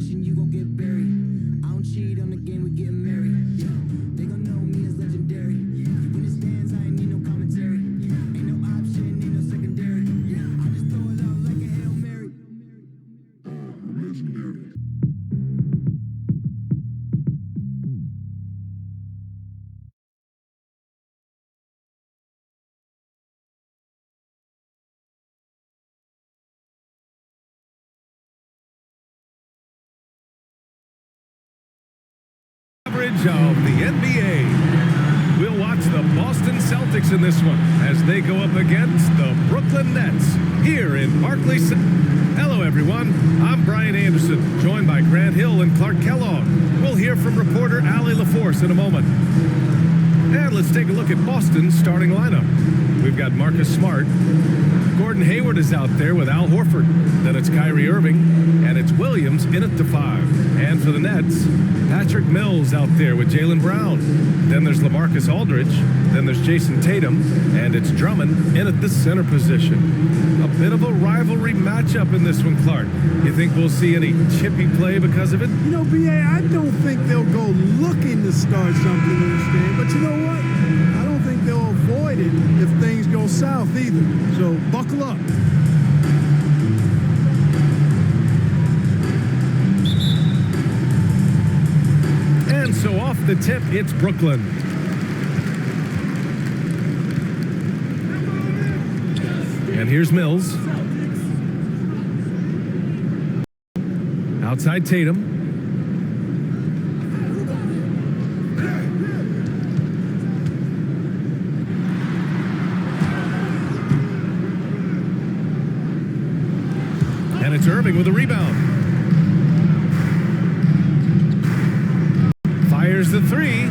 competition, you gon' get buried. I don't cheat on the game, we getting married. They gon' know me as legendary. When it stands, I ain't need no commentary. Ain't no option, ain't no secondary. I just throw it out like a Hail Mary. Legendary. Of the NBA. We'll watch the Boston Celtics in this one as they go up against the Brooklyn Nets here in Barclays. Hello everyone, I'm Brian Anderson, joined by Grant Hill and Clark Kellogg. We'll hear from reporter Allie LaForce in a moment. And let's take a look at Boston's starting lineup. We've got Marcus Smart. Gordon Hayward is out there with Al Horford. Then it's Kyrie Irving, and it's Williams in at the 5. And for the Nets, Patrick Mills out there with Jaylen Brown. Then there's LaMarcus Aldridge. Then there's Jason Tatum, and it's Drummond in at the center position. A bit of a rivalry matchup in this one, Clark. You think we'll see any chippy play because of it? You know, B.A., I don't think they'll go looking to start something in this game. But you know what? I don't think they'll avoid it if things go south either. So buckle up. And so off the tip, it's Brooklyn. And here's Mills. Outside Tatum. And it's Irving with a rebound. Fires the 3.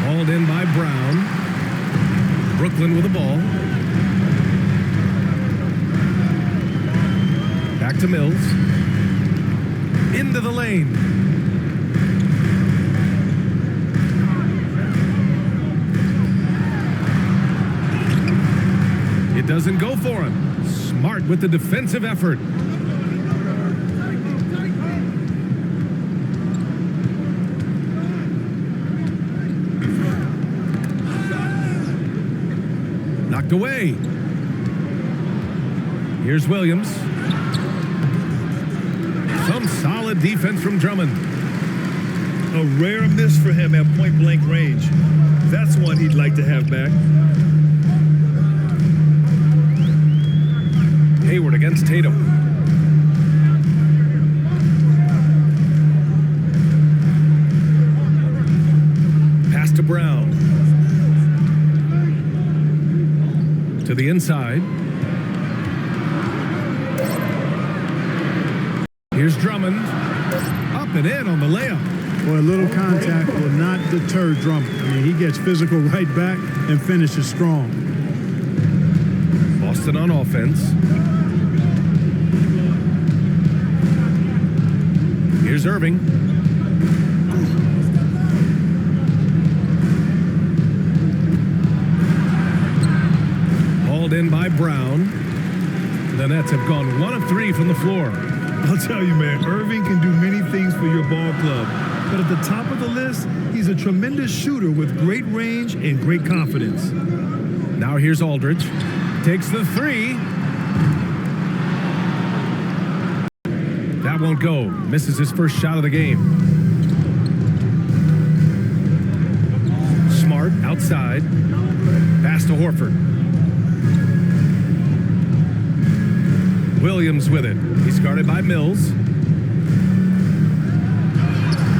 Hauled in by Brown. Brooklyn with the ball. Back to Mills. Into the lane. It doesn't go for him. Smart with the defensive effort. Knocked away. Here's Williams. Some solid defense from Drummond. A rare miss for him at point-blank range. That's one he'd like to have back. Hayward against Tatum. Pass to Brown. To the inside. Here's Drummond. Up and in on the layup. Boy, a little contact will not deter Drummond. I mean, he gets physical right back and finishes strong. Boston on offense. Here's Irving. Hauled in by Brown. The Nets have gone 1 of 3 from the floor. I'll tell you, man, Irving can do many things for your ball club. But at the top of the list, he's a tremendous shooter with great range and great confidence. Now here's Aldridge. Takes the 3. That won't go. Misses his first shot of the game. Smart outside. Pass to Horford. Williams with it. He's guarded by Mills.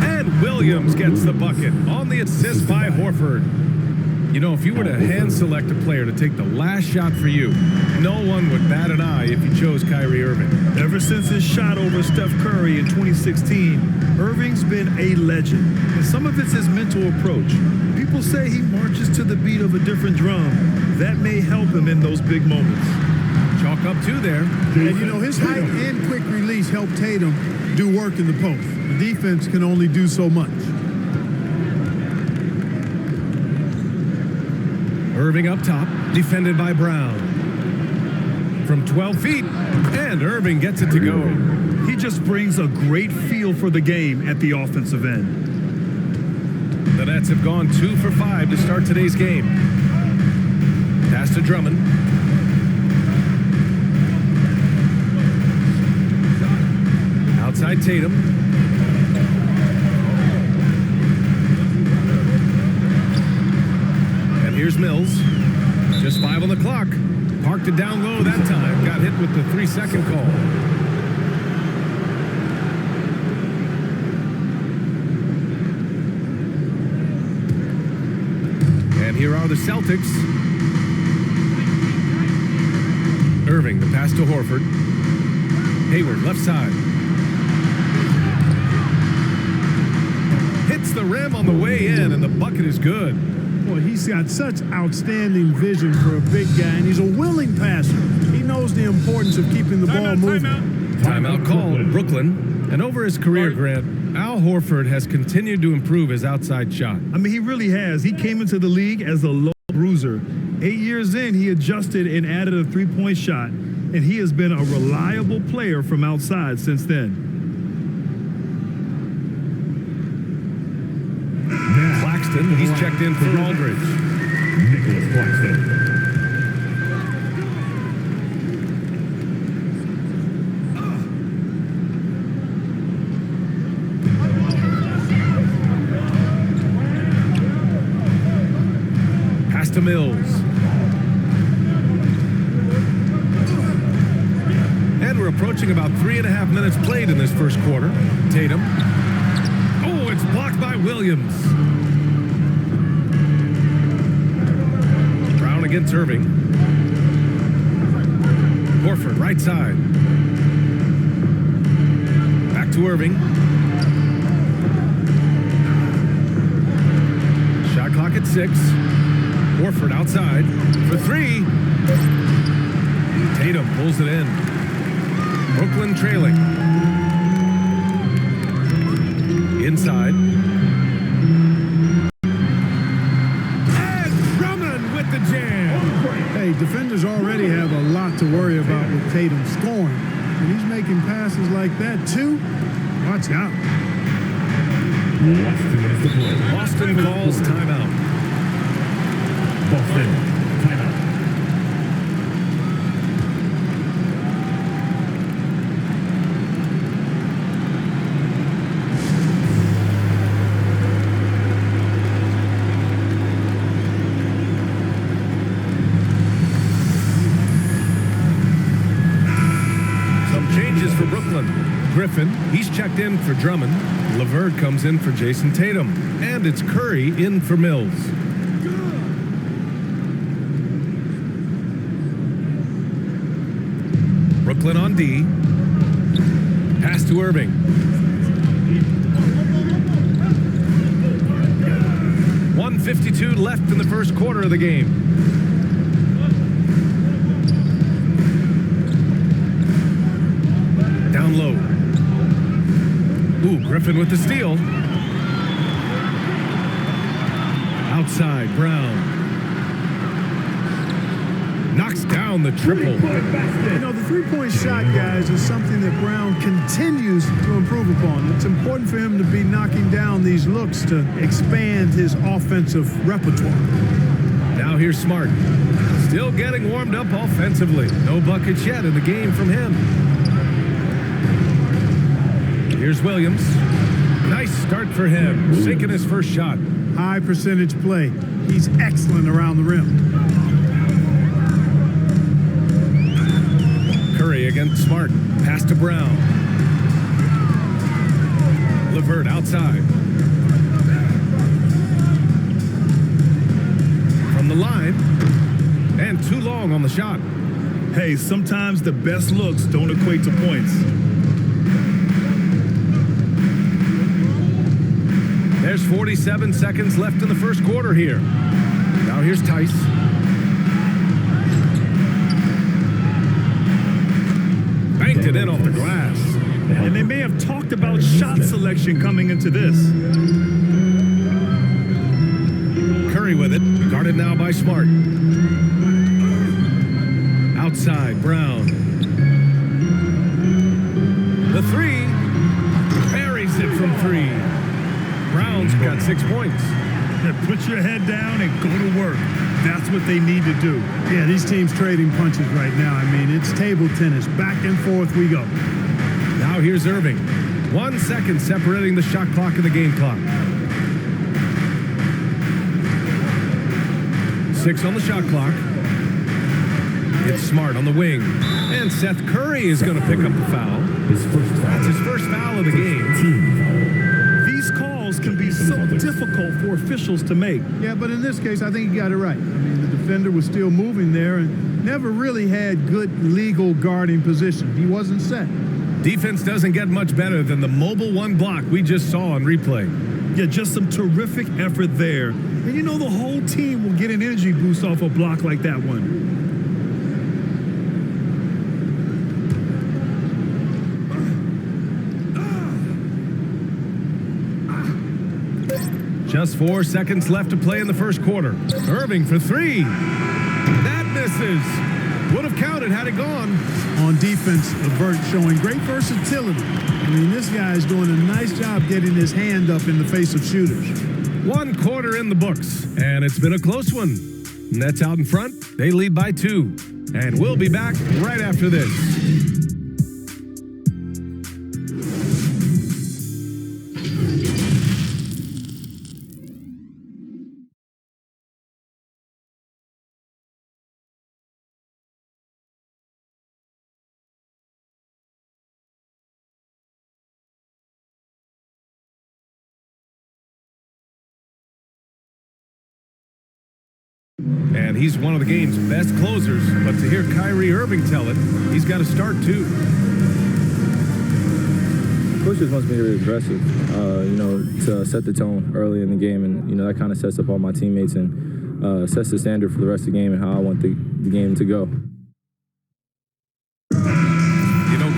And Williams gets the bucket on the assist by Horford. You know, if you were to hand select a player to take the last shot for you, no one would bat an eye if you chose Kyrie Irving. Ever since his shot over Steph Curry in 2016, Irving's been a legend. And some of it's his mental approach. People say he marches to the beat of a different drum. That may help him in those big moments. Chalk up 2 there. And, you know, his height and quick release helped Tatum do work in the post. The defense can only do so much. Irving up top, defended by Brown. from 12 feet, and Irving gets it to go. He just brings a great feel for the game at the offensive end. The Nets have gone 2 for 5 to start today's game. Pass to Drummond. Outside Tatum. And here's Mills. Just 5 on the clock. Parked it down low that time. Got hit with the 3-second call. And here are the Celtics. Irving, the pass to Horford. Hayward, left side. Hits the rim on the way in, and the bucket is good. Boy, he's got such outstanding vision for a big guy, and he's a willing passer. He knows the importance of keeping the ball moving. Timeout called, Brooklyn. And over his career, Grant, Al Horford has continued to improve his outside shot. I mean, he really has. He came into the league as a low bruiser. 8 years in, he adjusted and added a three-point shot, and he has been a reliable player from outside since then. Claxton, he's checked in for Aldridge. Nicholas Claxton. Pass to Mills. And we're approaching about 3.5 minutes played in this first quarter. Tatum. Oh, it's blocked by Williams. Brown against Irving. Horford, right side. Back to Irving. Shot clock at 6. Horford outside for 3. Tatum pulls it in. Brooklyn trailing. Inside. And Drummond with the jam. Hey, defenders already have a lot to worry about with Tatum scoring. When he's making passes like that, too, watch out. Boston calls timeout. Boston, timeout. Some changes for Brooklyn. Griffin, he's checked in for Drummond. LeVert comes in for Jason Tatum. And it's Curry in for Mills. Brooklyn on D. Pass to Irving. .152 left in the first quarter of the game. Down low. Ooh, Griffin with the steal. Outside, Brown. Knocks down the triple. You know, the three-point shot, guys, is something that Brown continues to improve upon. It's important for him to be knocking down these looks to expand his offensive repertoire. Now here's Smart. Still getting warmed up offensively. No buckets yet in the game from him. Here's Williams. Nice start for him. Sinking his first shot. High percentage play. He's excellent around the rim. Curry against Smart. Pass to Brown. LeVert outside. From the line. And too long on the shot. Hey, sometimes the best looks don't equate to points. There's 47 seconds left in the first quarter here. Now here's Tice. Banked it in off the glass. And they may have talked about shot selection coming into this. Curry with it. Guarded now by Smart. Outside, Brown. The three. Buries it from three. Brown's got 6 points. Yeah, put your head down and go to work. That's what they need to do. Yeah, these teams trading punches right now. I mean, it's table tennis. Back and forth we go. Now here's Irving. 1 second separating the shot clock and the game clock. 6 on the shot clock. It's Smart on the wing. And Seth Curry is going to pick up the foul. That's his first foul of the game. These calls can be so difficult for officials to make. Yeah, but in this case, I think he got it right. I mean, the defender was still moving there and never really had good legal guarding position. He wasn't set. Defense doesn't get much better than the mobile one block we just saw on replay. Yeah, just some terrific effort there. And you know the whole team will get an energy boost off a block like that one. Just 4 seconds left to play in the first quarter. Irving for three. That misses. Would have counted had it gone. On defense, Levert showing great versatility. I mean, this guy is doing a nice job getting his hand up in the face of shooters. 1 quarter in the books, and it's been a close one. Nets out in front. They lead by 2. And we'll be back right after this. And he's one of the game's best closers, but to hear Kyrie Irving tell it, he's got to start too. Coach just wants me to be aggressive, to set the tone early in the game, and that kind of sets up all my teammates and sets the standard for the rest of the game and how I want the game to go.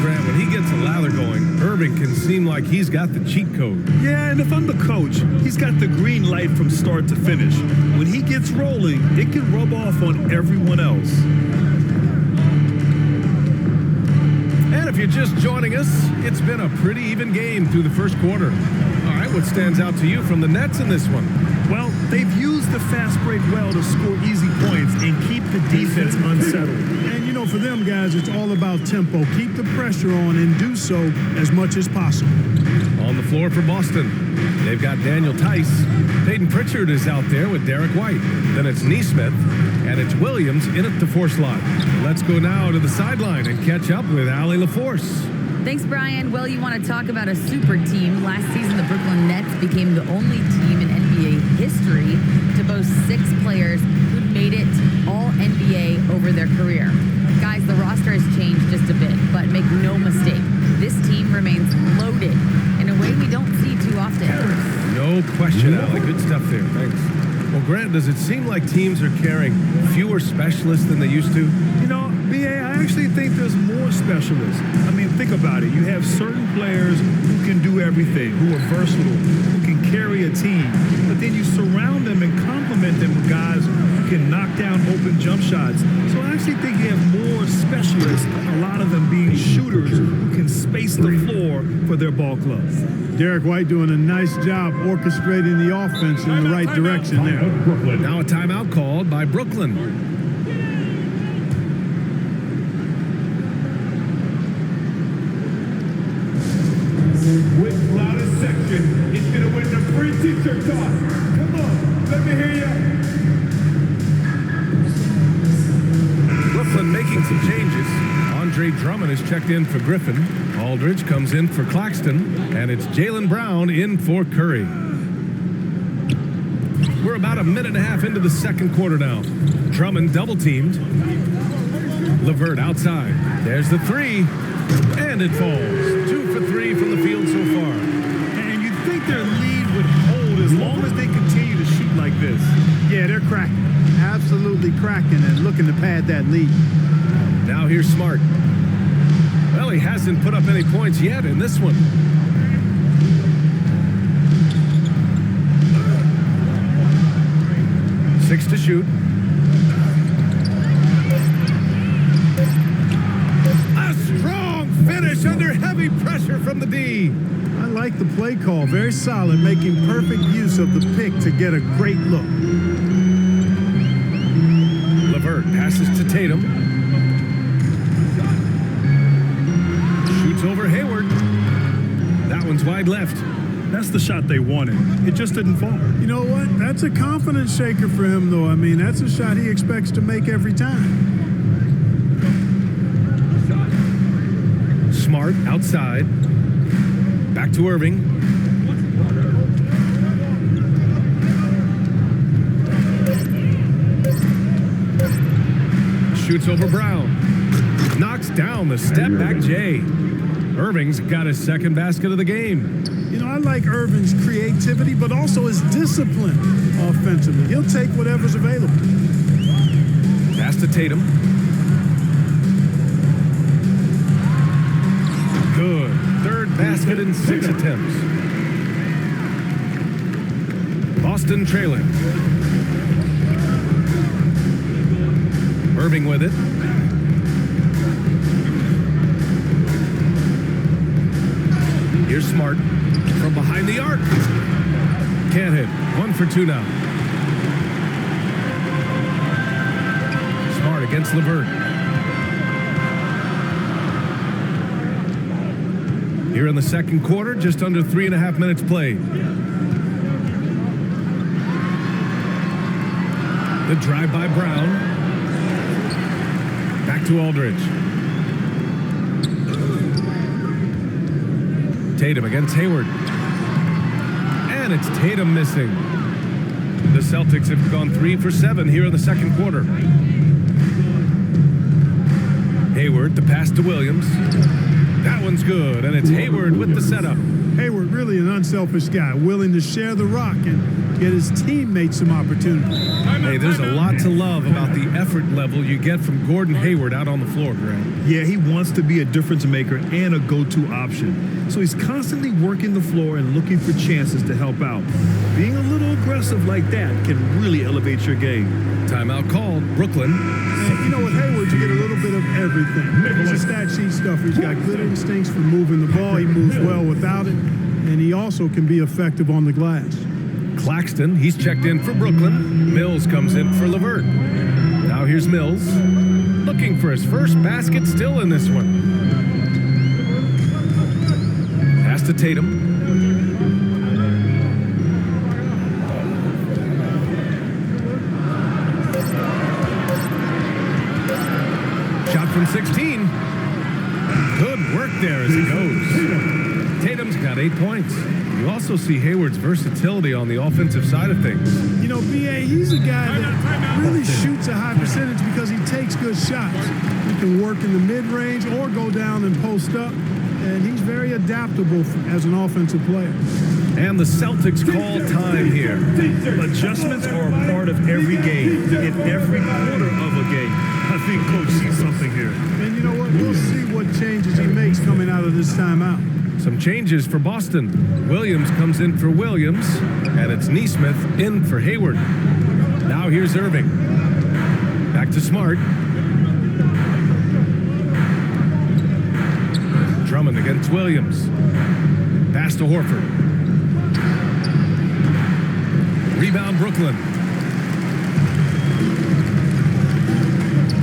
Grant, when he gets a lather going, Irving can seem like he's got the cheat code. Yeah, and if I'm the coach, he's got the green light from start to finish. When he gets rolling, it can rub off on everyone else. And if you're just joining us, it's been a pretty even game through the first quarter. All right, what stands out to you from the Nets in this one? Well, they've used the fast break well to score easy points and keep the defense unsettled. And, for them guys, it's all about tempo. Keep the pressure on and do so as much as possible. On the floor for Boston, they've got Daniel Tice. Peyton Pritchard is out there with Derek White. Then it's Neesmith, and it's Williams in at the 4 slot. Let's go now to the sideline and catch up with Allie LaForce. Thanks, Brian. Well, you want to talk about a super team. Last season, the Brooklyn Nets became the only team in NBA history to boast 6 players who'd made it all NBA over their career. Guys, the roster has changed just a bit, but make no mistake, this team remains loaded in a way we don't see too often. No question, Allie. Good stuff there. Thanks. Well, Grant, does it seem like teams are carrying fewer specialists than they used to? B.A., I actually think there's more specialists. I mean, think about it. You have certain players who can do everything, who are versatile, who can carry a team. But then you surround them and complement them with guys who can knock down open jump shots. So I actually think you have more specialists, a lot of them being shooters who can space the floor for their ball clubs. Derek White doing a nice job orchestrating the offense in the right direction there. Now a timeout called by Brooklyn. With loudest section, he's going to win the free t-shirt toss. Come on, let me hear you. Brooklyn making some changes. Andre Drummond is checked in for Griffin. Aldridge comes in for Claxton. And it's Jaylen Brown in for Curry. We're about a minute and a half into the second quarter now. Drummond double-teamed. LeVert outside. There's the three. And it falls. 2 for 3 from the field so far. And you'd think their lead would hold as long as they continue to shoot like this. Yeah, they're cracking. Absolutely cracking and looking to pad that lead. Now here's Smart. Well, he hasn't put up any points yet in this one. under heavy pressure from the D. I like the play call. Very solid, making perfect use of the pick to get a great look. LeVert passes to Tatum. Shoots over Hayward. That one's wide left. That's the shot they wanted. It just didn't fall. You know what? That's a confidence shaker for him, though. I mean, that's a shot he expects to make every time. Smart outside. Back to Irving. Shoots over Brown. Knocks down the step back J. Irving's got his second basket of the game. You know, I like Irving's creativity, but also his discipline offensively. He'll take whatever's available. Pass to Tatum. Good. Third basket in 6 attempts. Boston trailing. Irving with it. Here's Smart from behind the arc. Can't hit. 1 for 2 now. Smart against LeVert. Here in the second quarter, just under 3.5 minutes played. The drive by Brown. Back to Aldridge. Tatum against Hayward. And it's Tatum missing. The Celtics have gone 3 for 7 here in the second quarter. Hayward, the pass to Williams. That one's good, and it's Hayward with the setup. Hayward, really an unselfish guy, willing to share the rock and get his teammates some opportunity. Hey, there's a lot to love about the effort level you get from Gordon Hayward out on the floor, Grant. Yeah, he wants to be a difference maker and a go-to option. So he's constantly working the floor and looking for chances to help out. Being a little aggressive like that can really elevate your game. Timeout called. Brooklyn. And you know, with Hayward, you get a little bit of everything. He's a stat sheet stuffer. He's got good instincts for moving the ball. He moves well without it. And he also can be effective on the glass. Claxton, he's checked in for Brooklyn. Mills comes in for LeVert. Now here's Mills. Looking for his first basket still in this one. Pass to Tatum. Shot from 16. Good work there as he goes. Tatum's got 8 points. You also see Hayward's versatility on the offensive side of things. You know, B.A., he's a guy that really shoots a high percentage because he takes good shots. He can work in the mid-range or go down and post up, and he's very adaptable as an offensive player. And the Celtics call time here. Adjustments are a part of every game, in every quarter of a game. I think Coach sees something here. And you know what? We'll see what changes he makes coming out of this timeout. Some changes for Boston. Williams comes in for Williams, and it's Nesmith in for Hayward. Now here's Irving. Back to Smart. Drummond against Williams. Pass to Horford. Rebound Brooklyn.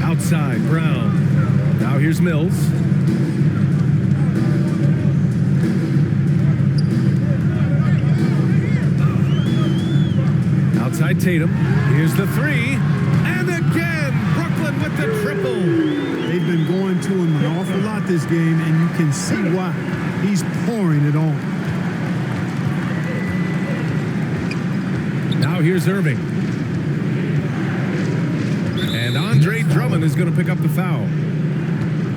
Outside Brown. Now here's Mills. Outside Tatum. Here's the three. And again, Brooklyn with the triple. They've been going to him an awful lot this game, and you can see why. He's pouring it on. Now here's Irving. And Andre Drummond is going to pick up the foul.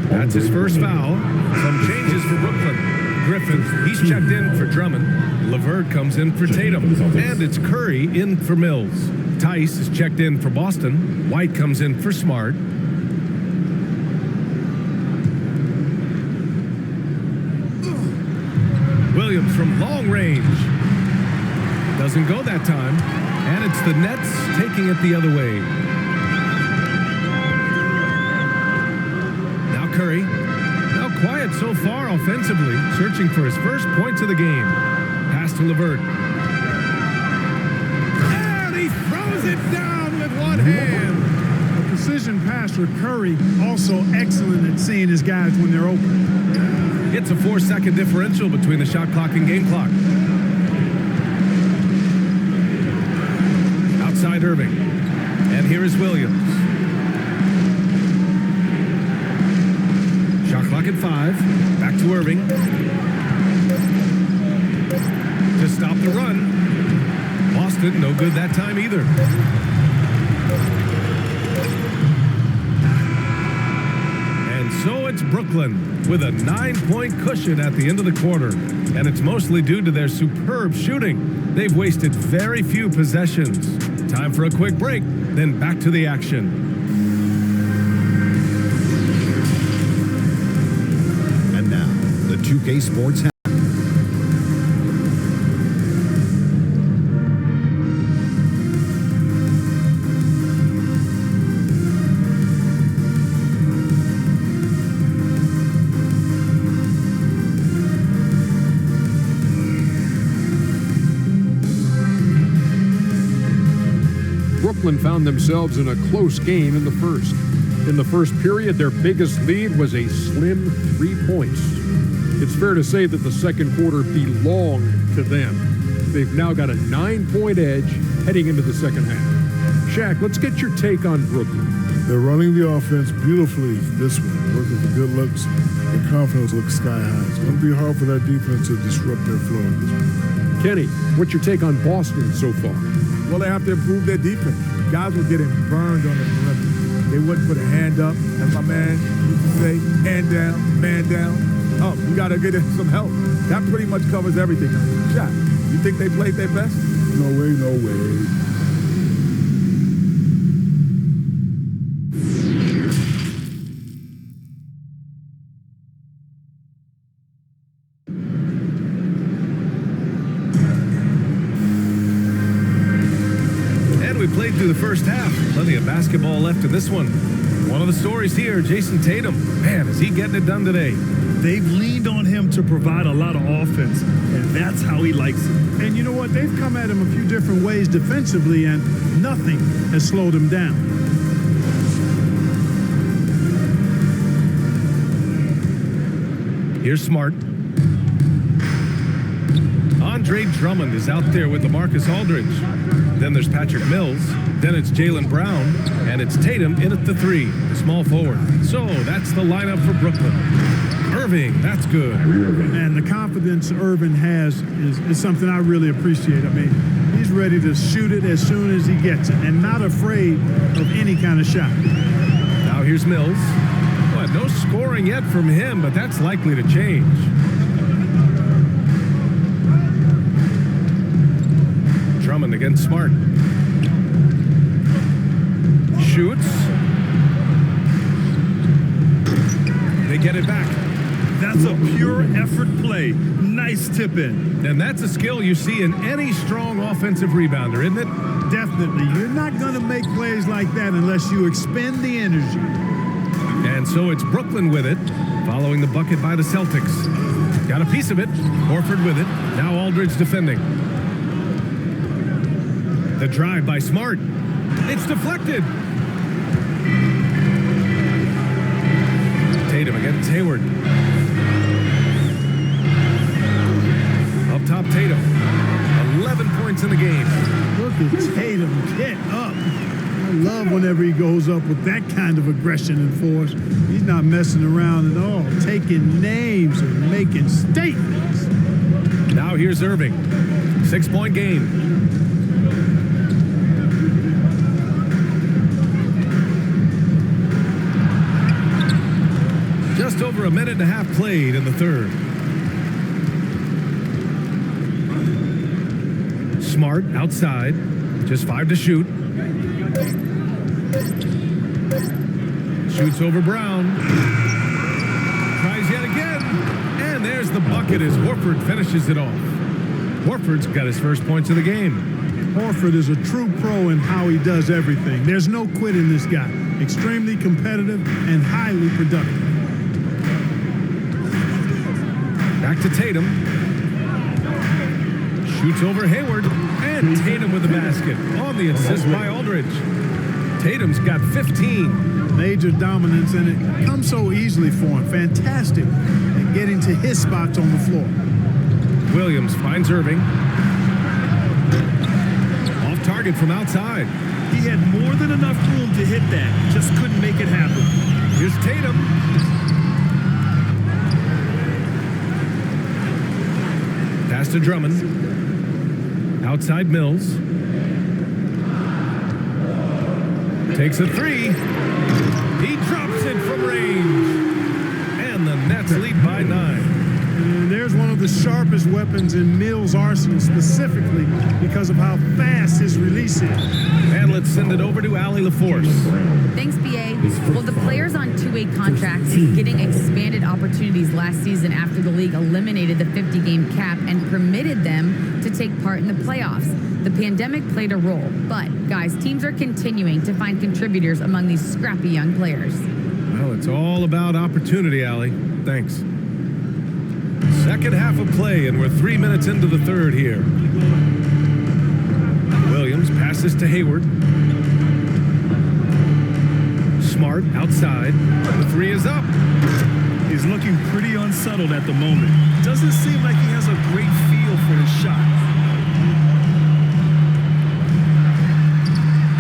That's his first foul. Some changes for Brooklyn. Griffin, he's checked in for Drummond. LeVert comes in for Tatum. And it's Curry in for Mills. Tice is checked in for Boston. White comes in for Smart. Williams from long range. Doesn't go that time. And it's the Nets taking it the other way. Now Curry. Now quiet so far offensively, searching for his first points of the game. Pass to LeVert. And he throws it down with one hand. A precision passer, Curry, also excellent at seeing his guys when they're open. It's a 4-second differential between the shot clock and game clock. Outside Irving. And here is Williams. Shot clock at 5. Back to Irving. To stop the run. Boston, no good that time either. And so it's Brooklyn with a 9-point cushion at the end of the quarter. And it's mostly due to their superb shooting. They've wasted very few possessions. Time for a quick break, then back to the action. And now, the 2K Sports Brooklyn found themselves in a close game in the first. In the first period, their biggest lead was a slim 3 points. It's fair to say that the second quarter belonged to them. They've now got a 9-point edge heading into the second half. Shaq, let's get your take on Brooklyn. They're running the offense beautifully this one, working for good looks, and confidence looks sky high. It's going to be hard for that defense to disrupt their flow in this one. Kenny, what's your take on Boston so far? Well, they have to improve their defense. Guys were getting burned on the perimeter. They wouldn't put a hand up, as my man used to say, hand down, man down. Oh, you got to get some help. That pretty much covers everything. Shaq, you think they played their best? No way, no way. Played through the first half. Plenty of basketball left in this one. One of the stories here, Jason Tatum. Man, is he getting it done today? They've leaned on him to provide a lot of offense, and that's how he likes it. And you know what? They've come at him a few different ways defensively, and nothing has slowed him down. Here's Smart. Andre Drummond is out there with LaMarcus Aldridge. Then there's Patrick Mills. Then it's Jaylen Brown. And it's Tatum in at the 3, the small forward. So that's the lineup for Brooklyn. Irving, that's good. And the confidence Irving has is something I really appreciate. I mean, he's ready to shoot it as soon as he gets it and not afraid of any kind of shot. Now here's Mills. Well, no scoring yet from him, but that's likely to change. Drummond against Smart. Shoots. They get it back. That's a pure effort play. Nice tip in. And that's a skill you see in any strong offensive rebounder, isn't it? Definitely. You're not going to make plays like that unless you expend the energy. And so it's Brooklyn with it, following the bucket by the Celtics. Got a piece of it. Horford with it. Now Aldridge defending. The drive by Smart. It's deflected. Tatum against Hayward. Up top, Tatum. 11 points in the game. Look at Tatum get up. I love whenever he goes up with that kind of aggression and force. He's not messing around at all, taking names and making statements. Now here's Irving. 6-point game. Just over a minute and a half played in the third. Smart outside, just 5 to shoot. Shoots over Brown. Tries yet again. And there's the bucket as Horford finishes it off. Horford's got his first points of the game. Horford is a true pro in how he does everything. There's no quit in this guy. Extremely competitive and highly productive. Back to Tatum. Shoots over Hayward. And Tatum with the basket on the assist by Aldridge. Tatum's got 15. Major dominance, and it comes so easily for him. Fantastic at getting to his spots on the floor. Williams finds Irving. Off target from outside. He had more than enough room to hit that. Just couldn't make it happen. Here's Tatum. Pass to Drummond. Outside Mills. Takes a three. He drops it from range. And the Nets lead by 9. And there's one of the sharpest weapons in Mills' arsenal, specifically because of how fast his release is. And let's send it over to Allie LaForce. Thanks, BA. Well, the players on two-way contracts getting expanded opportunities last season after the league eliminated the 50-game cap and permitted them to take part in the playoffs. The pandemic played a role, but, guys, teams are continuing to find contributors among these scrappy young players. Well, it's all about opportunity, Allie. Thanks. Second half of play, and we're 3 minutes into the third here. Williams passes to Hayward. Smart outside. The three is up. He's looking pretty unsettled at the moment. Doesn't seem like he has a great feel for his shot.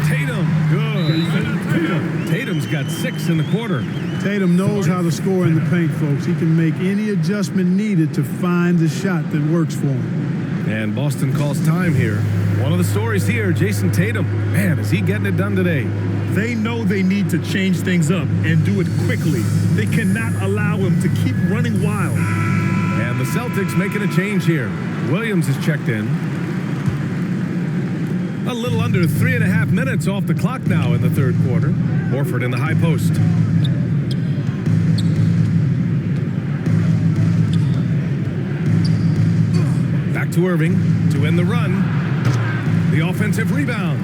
Tatum, good. Tatum's got 6 in the quarter. Tatum knows how to score in the paint, folks. He can make any adjustment needed to find the shot that works for him. And Boston calls time here. One of the stories here, Jason Tatum. Man, is he getting it done today? They know they need to change things up and do it quickly. They cannot allow him to keep running wild. And the Celtics making a change here. Williams is checked in. A little under 3.5 minutes off the clock now in the third quarter. Horford in the high post. Back to Irving to end the run. The offensive rebound.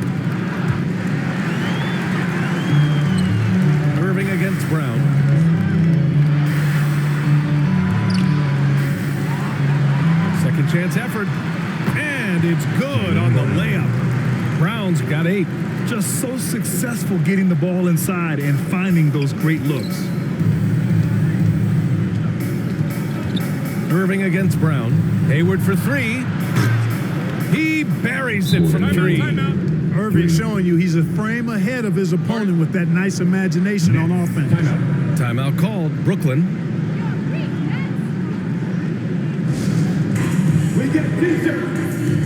Irving against Brown. Second chance effort. And it's good on the layup. Brown's got 8. Just so successful getting the ball inside and finding those great looks. Irving against Brown. Hayward for 3. He buries it from 3. Irving showing you he's a frame ahead of his opponent with that nice imagination on offense. Timeout called. Brooklyn. We get t-shirts,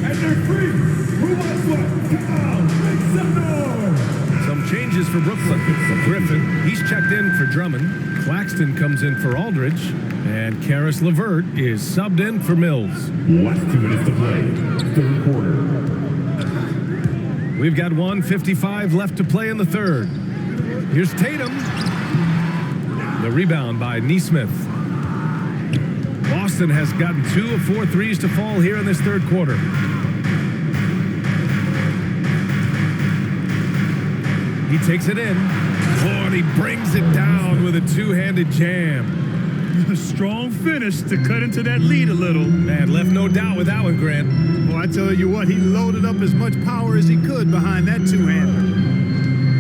and they're free. Who wants one? Come on, make some noise. Some changes for Brooklyn. Griffin, he's checked in for Drummond. Claxton comes in for Aldridge. And Karis LeVert is subbed in for Mills. Last 2 minutes to play. Third quarter. We've got 1:55 left to play in the third. Here's Tatum. The rebound by Nesmith. Boston has gotten 2 of 4 threes to fall here in this third quarter. He takes it in. Oh, and he brings it down with a two-handed jam. A strong finish to cut into that lead a little. Man, left no doubt with that one, Grant. Well, I tell you what, he loaded up as much power as he could behind that two-hander.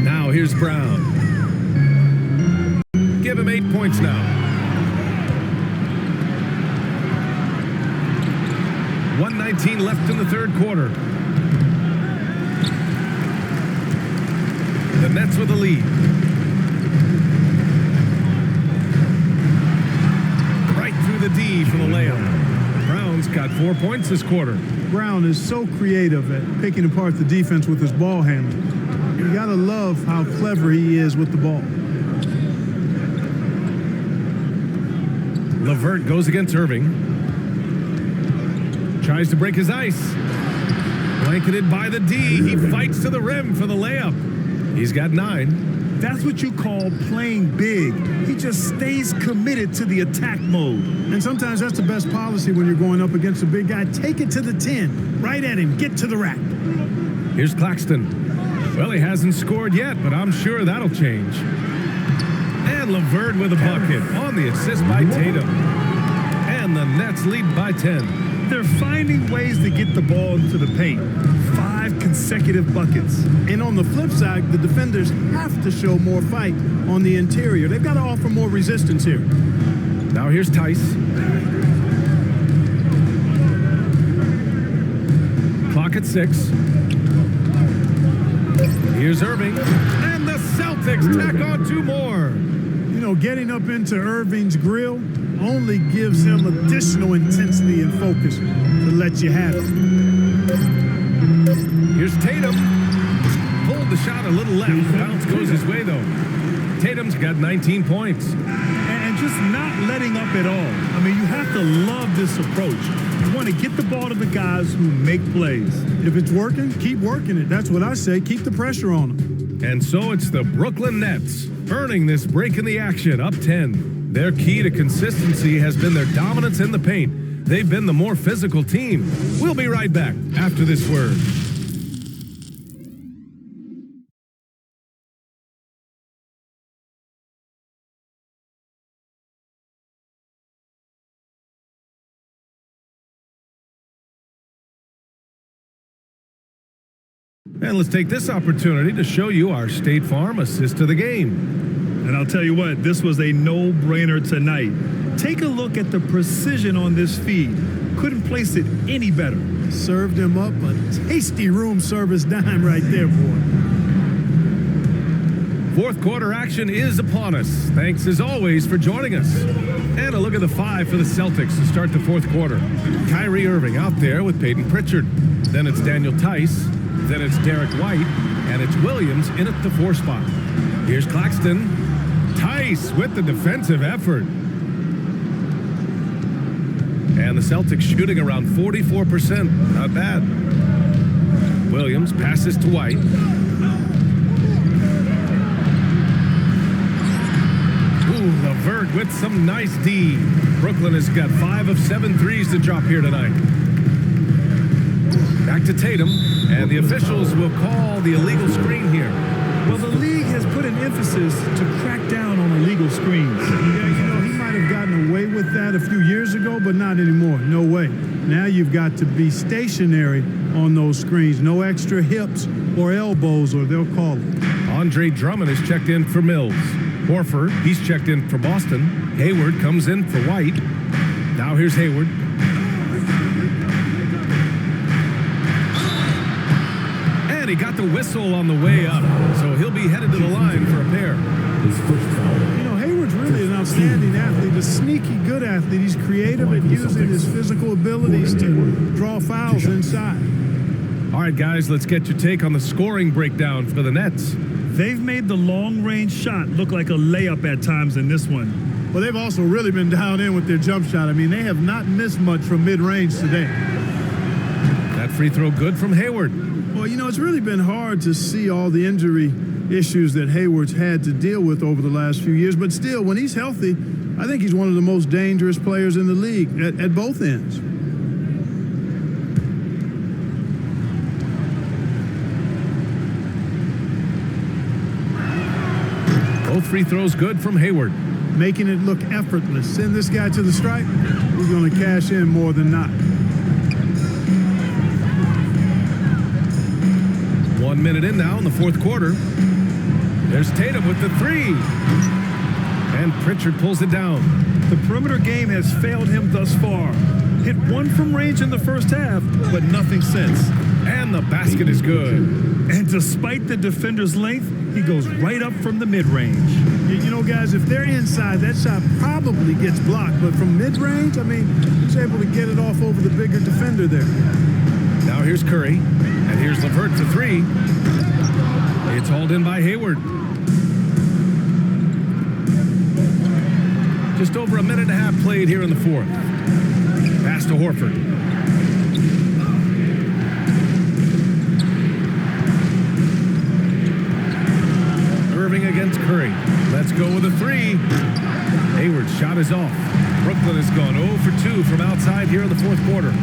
Now here's Brown. Give him 8 points now. 1:19 left in the third quarter. The Nets with the lead. Right through the D for the layup. Brown's got 4 points this quarter. Brown is so creative at picking apart the defense with his ball handling. You gotta love how clever he is with the ball. LeVert goes against Irving. Tries to break his ice. Blanketed by the D. He fights to the rim for the layup. He's got 9. That's what you call playing big. He just stays committed to the attack mode. And sometimes that's the best policy when you're going up against a big guy. Take it to the 10. Right at him. Get to the rack. Here's Claxton. Well, he hasn't scored yet, but I'm sure that'll change. And LeVert with a bucket on the assist by Tatum. And And the Nets lead by 10. They're finding ways to get the ball into the paint. 5 consecutive buckets. And on the flip side, the defenders have to show more fight on the interior. They've got to offer more resistance here. Now here's Tice. Clock at 6. Here's Irving. And the Celtics tack on 2 more. You know, getting up into Irving's grill only gives him additional intensity and focus to let you have it. Here's Tatum. Pulled the shot a little left. Bounce goes his way, though. Tatum's got 19 points. And just not letting up at all. I mean, you have to love this approach. You want to get the ball to the guys who make plays. If it's working, keep working it. That's what I say. Keep the pressure on them. And so it's the Brooklyn Nets earning this break in the action, up 10. Their key to consistency has been their dominance in the paint. They've been the more physical team. We'll be right back after this word. And let's take this opportunity to show you our State Farm assist to the game. And I'll tell you what, this was a no-brainer tonight. Take a look at the precision on this feed. Couldn't place it any better. Served him up a tasty room service dime right there, boy. Fourth quarter action is upon us. Thanks as always for joining us. And a look at the 5 for the Celtics to start the fourth quarter. Kyrie Irving out there with Peyton Pritchard. Then it's Daniel Tice. Then it's Derek White. And it's Williams in at the 4 spot. Here's Claxton. Tice with the defensive effort. And the Celtics shooting around 44%. Not bad. Williams passes to White. Ooh, LeVert with some nice D. Brooklyn has got 5 of 7 threes to drop here tonight. Back to Tatum, and the officials will call the illegal screen here. Well, the league has put an emphasis to crack down on illegal screens. Yeah, you know, he might have gotten away with that a few years ago, but not anymore. No way. Now you've got to be stationary on those screens. No extra hips or elbows, or they'll call it. Andre Drummond is checked in for Mills. Horford, he's checked in for Boston. Hayward comes in for White. Now here's Hayward. And he got the whistle on the way up, so he'll be headed to the line for a pair. You know, Hayward's really an outstanding athlete, a sneaky good athlete. He's creative at using his physical abilities to draw fouls inside. All right, guys, let's get your take on the scoring breakdown for the Nets. They've made the long-range shot look like a layup at times in this one. Well, they've also really been down in with their jump shot. I mean, they have not missed much from mid-range today. That free throw good from Hayward. Well, you know, it's really been hard to see all the injury issues that Hayward's had to deal with over the last few years. But still, when he's healthy, I think he's one of the most dangerous players in the league at both ends. Both free throws good from Hayward. Making it look effortless. Send this guy to the stripe, we're going to cash in more than not. 1 minute in now in the fourth quarter. There's Tatum with the 3. And Pritchard pulls it down. The perimeter game has failed him thus far. Hit 1 from range in the first half, but nothing since. And the basket is good. And despite the defender's length, he goes right up from the mid-range. You know, guys, if they're inside, that shot probably gets blocked. But from mid-range, I mean, he's able to get it off over the bigger defender there. Now here's Curry. And here's LeVert to 3. It's hauled in by Hayward. Just over a minute and a half played here in the fourth. Pass to Horford. Irving against Curry. Let's go with a 3. Hayward's shot is off. Brooklyn has gone 0 for 2 from outside here in the fourth quarter.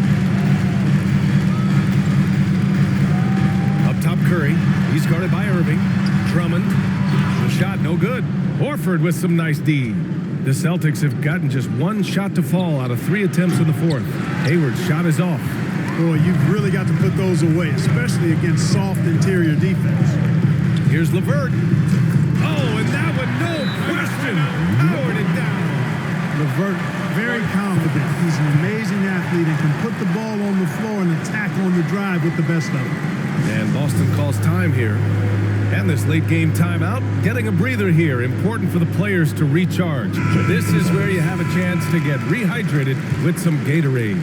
Up top, Curry. He's guarded by Irving. Drummond. The shot no good. Horford with some nice D. The Celtics have gotten just one shot to fall out of 3 attempts in the fourth. Hayward's shot is off. Boy, you've really got to put those away, especially against soft interior defense. Here's LeVert. Oh, and that one, no question, powered it down. LeVert, very confident. He's an amazing athlete and can put the ball on the floor and attack on the drive with the best of them. And Boston calls time here. And this late game timeout, getting a breather here, important for the players to recharge. This is where you have a chance to get rehydrated with some Gatorade.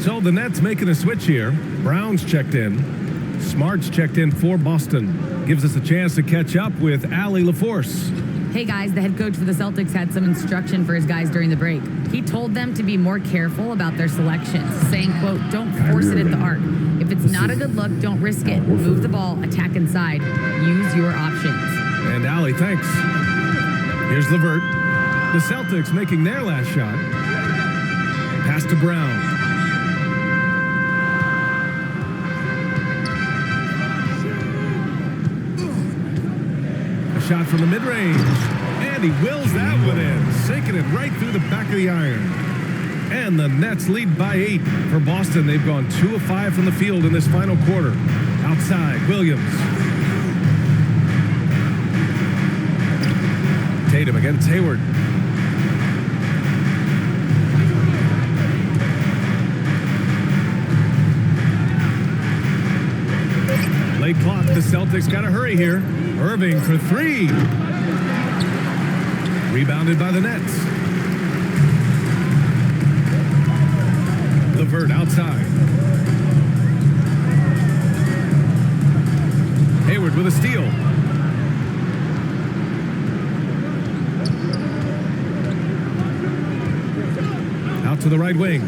So the Nets making a switch here. Brown's checked in. Smart's checked in for Boston. Gives us a chance to catch up with Allie LaForce. Hey guys, the head coach for the Celtics had some instruction for his guys during the break. He told them to be more careful about their selections, saying, quote, don't force it at the arc. If it's not a good look, don't risk it. Move the ball, attack inside. Use your options. And Allie, thanks. Here's LeVert. The Celtics making their last shot. Pass to Brown. Shot from the mid-range, and he wills that one in, sinking it right through the back of the iron. And the Nets lead by 8. For Boston, they've gone 2 of 5 from the field in this final quarter. Outside, Williams. Tatum against Hayward. Late clock, the Celtics got to hurry here. Irving for 3. Rebounded by the Nets. LeVert outside. Hayward with a steal. Out to the right wing.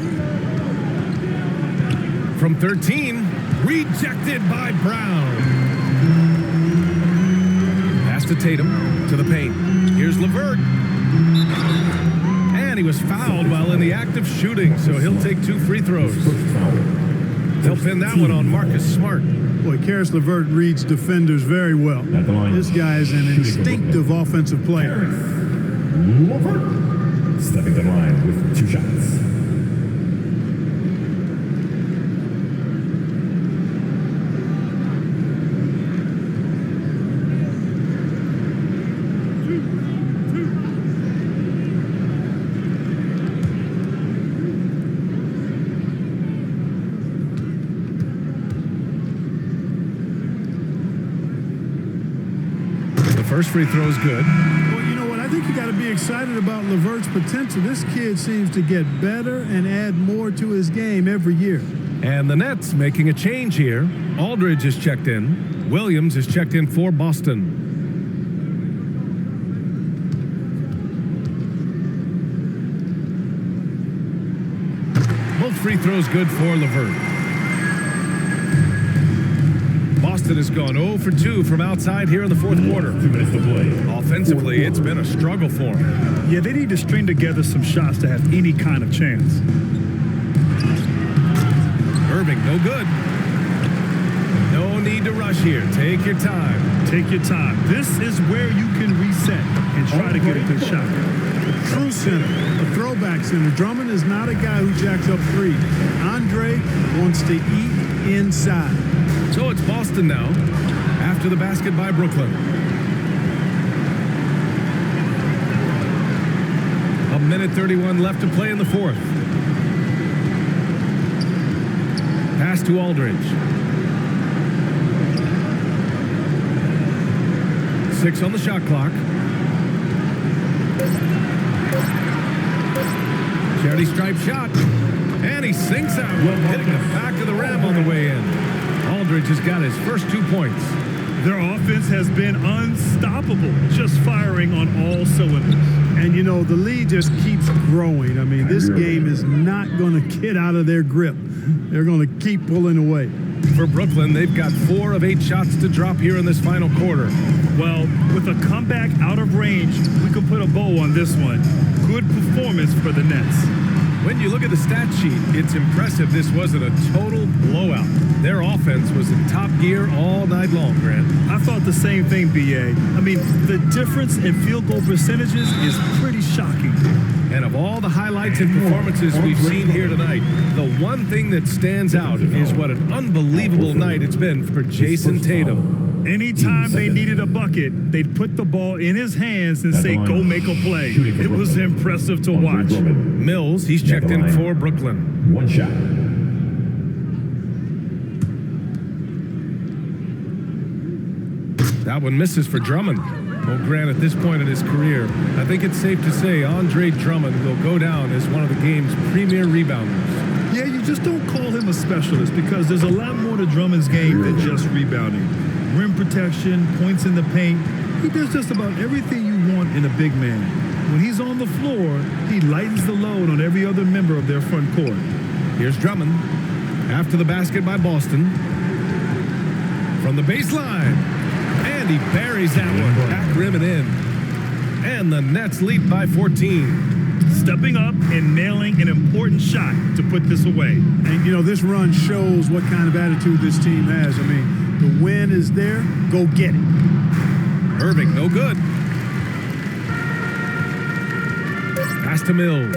From 13, rejected by Brown. To Tatum, to the paint. Here's LeVert. And he was fouled while in the act of shooting, so he'll take 2 free throws. He'll pin that one on Marcus Smart. Boy, Karis LeVert reads defenders very well. This guy is an instinctive offensive player. LeVert stepping to the line with 2 shots. First free throw is good. Well, you know what? I think you got to be excited about LeVert's potential. This kid seems to get better and add more to his game every year. And the Nets making a change here. Aldridge is checked in. Williams is checked in for Boston. Both free throws good for LeVert. Boston has gone 0 for 2 from outside here in the fourth quarter. 2 minutes to play. Offensively, it's been a struggle for him. Yeah, they need to string together some shots to have any kind of chance. Irving, no good. No need to rush here. Take your time. Take your time. This is where you can reset and try to get a good shot. A true center, a throwback center. Drummond is not a guy who jacks up 3. Andre wants to eat inside. So it's Boston now, after the basket by Brooklyn. A minute 31 left to play in the fourth. Pass to Aldridge. 6 on the shot clock. Charity stripe shot. And he sinks out, hitting the back of the rim on the way in. Aldridge has got his first 2 points. Their offense has been unstoppable, just firing on all cylinders. And, you know, the lead just keeps growing. I mean, this game is not going to get out of their grip. They're going to keep pulling away. For Brooklyn, they've got 4 of 8 shots to drop here in this final quarter. Well, with a comeback out of range, we can put a bow on this one. Good performance for the Nets. When you look at the stat sheet, it's impressive this wasn't a total blowout. Their offense was in top gear all night long, Grant. I thought the same thing, B.A. I mean, the difference in field goal percentages is pretty shocking. And of all the highlights and performances we've seen here tonight, the one thing that stands out is what an unbelievable night it's been for Jason Tatum. Anytime they needed a bucket, they'd put the ball in his hands and say, go make a play. It was impressive to watch. Mills, he's checked in for Brooklyn. One shot. That one misses for Drummond. Well, Grant, at this point in his career, I think it's safe to say Andre Drummond will go down as one of the game's premier rebounders. Yeah, you just don't call him a specialist because there's a lot more to Drummond's game than just rebounding. Rim protection, points in the paint. He does just about everything you want in a big man. When he's on the floor, he lightens the load on every other member of their front court. Here's Drummond after the basket by Boston. From the baseline. And he buries that one. Back rim and in. And the Nets lead by 14. Stepping up and nailing an important shot to put this away. And, you know, this run shows what kind of attitude this team has. I mean, the win is there. Go get it. Irving, no good. Pass to Mills.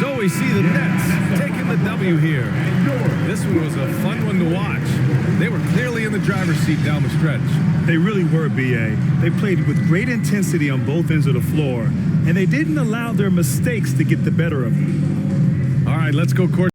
So we see the Nets taking the W here. This one was a fun one to watch. They were clearly in the driver's seat down the stretch. They really were, B.A. They played with great intensity on both ends of the floor, and they didn't allow their mistakes to get the better of them. All right, let's go court.